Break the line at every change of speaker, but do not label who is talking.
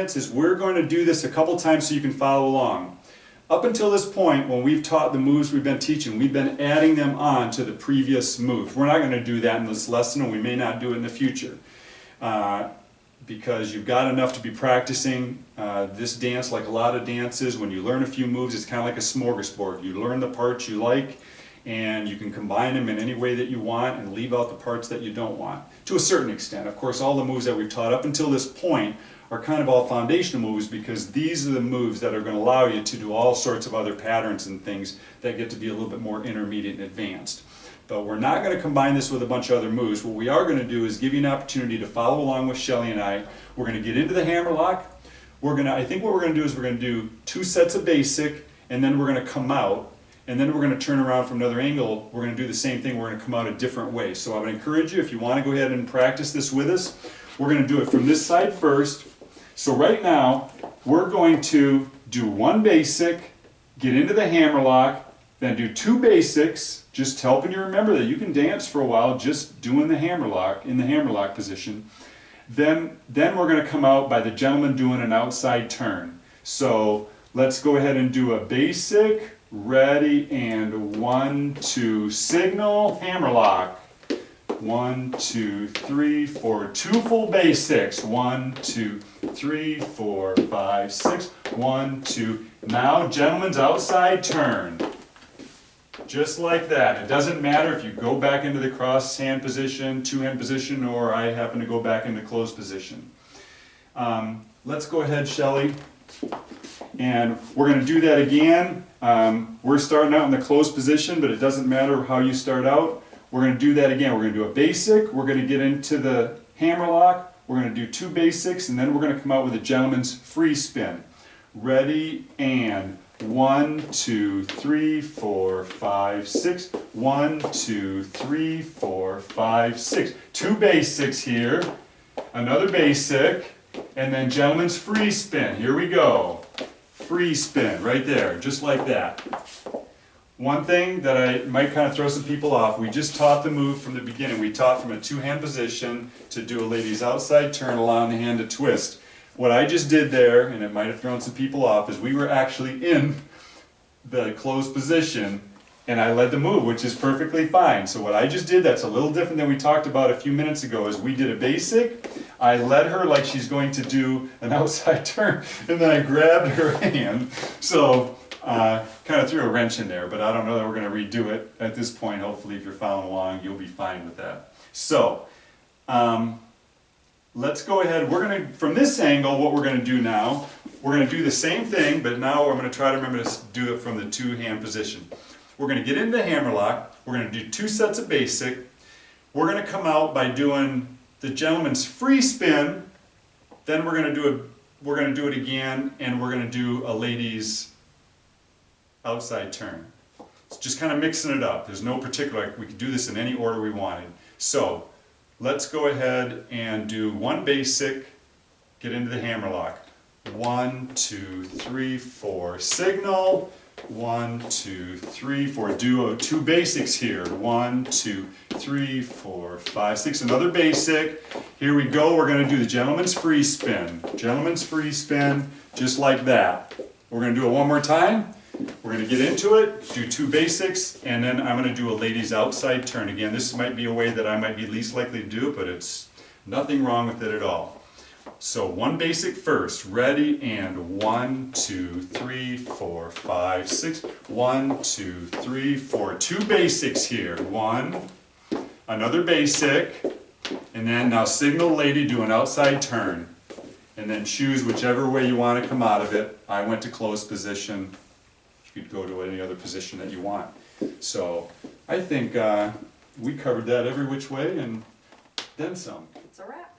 minutes is we're going to do this a couple times so you can follow along. Up until this point, when we've taught the moves we've been teaching, we've been adding them on to the previous moves. We're not going to do that in this lesson, and we may not do it in the future. Because you've got enough to be practicing this dance like a lot of dances. When you learn a few moves, it's kind of like a smorgasbord. You learn the parts you like, and you can combine them in any way that you want and leave out the parts that you don't want, to a certain extent. Of course, all the moves that we've taught up until this point are kind of all foundational moves, because these are the moves that are going to allow you to do all sorts of other patterns and things that get to be a little bit more intermediate and advanced. But we're not going to combine this with a bunch of other moves. What we are going to do is give you an opportunity to follow along with Shelly and I. We're going to get into the hammerlock. I think what we're going to do is we're going to do 2 sets of basic, and then we're going to come out, and then we're going to turn around from another angle. We're going to do the same thing. We're going to come out a different way. So I would encourage you, if you want to go ahead and practice this with us, we're going to do it from this side first. So right now, we're going to do 1 basic, get into the hammerlock, then do 2 basics, just helping you remember that you can dance for a while just doing the hammerlock, in the hammerlock position. Then we're going to come out by the gentleman doing an outside turn. So let's go ahead and do a basic, ready, and 1, 2, signal, hammerlock. 1, 2, 3, 4, 2 full basics. 1, 2, 3, 4, 5, 6. 1, 2. Now, gentleman's outside turn. Just like that. It doesn't matter if you go back into the cross hand position, 2-hand position, or I happen to go back into closed position. Let's go ahead, Shelly. And we're going to do that again. We're starting out in the closed position, but it doesn't matter how you start out. We're going to do that again. We're going to do a basic. We're going to get into the hammerlock. We're going to do 2 basics, and then we're going to come out with a gentleman's free spin. Ready, and 1, 2, 3, 4, 5, 6. 1, 2, 3, 4, 5, 6. 2 basics here. Another basic, and then gentleman's free spin. Here we go. Free spin right there, just like that. One thing that I might kind of throw some people off, we just taught the move from the beginning. We taught from a 2-hand position to do a lady's outside turn, allowing the hand to twist. What I just did there, and it might have thrown some people off, is we were actually in the closed position, and I led the move, which is perfectly fine. So what I just did, that's a little different than we talked about a few minutes ago, is we did a basic. I led her like she's going to do an outside turn, and then I grabbed her hand. So kind of threw a wrench in there, but I don't know that we're going to redo it at this point. Hopefully, if you're following along, you'll be fine with that. So let's go ahead. We're going to, from this angle, what we're going to do now, we're going to do the same thing, but now I'm going to try to remember to do it from the 2-hand position. We're going to get into the hammerlock. We're going to do 2 sets of basic. We're going to come out by doing the gentleman's free spin. Then we're going to do it again, and we're going to do a lady's outside turn. It's just kind of mixing it up. There's no particular, we could do this in any order we wanted. So let's go ahead and do 1 basic, get into the hammerlock. 1, 2, 3, 4, signal. 1, 2, 3, 4. Do 2 basics here. 1, 2, 3, 4, 5, 6. Another basic. Here we go. We're going to do the gentleman's free spin. Gentleman's free spin, just like that. We're going to do it one more time. We're going to get into it, do 2 basics, and then I'm going to do a lady's outside turn. Again, this might be a way that I might be least likely to do it, but it's nothing wrong with it at all. So 1 basic first, ready, and 1, 2, 3, 4, 5, 6. 1, 2, 3, 4. 2 basics here. 1, another basic, and then now signal lady, do an outside turn, and then choose whichever way you want to come out of it. I went to closed position. You could go to any other position that you want. So I think we covered that every which way and then some.
It's a wrap.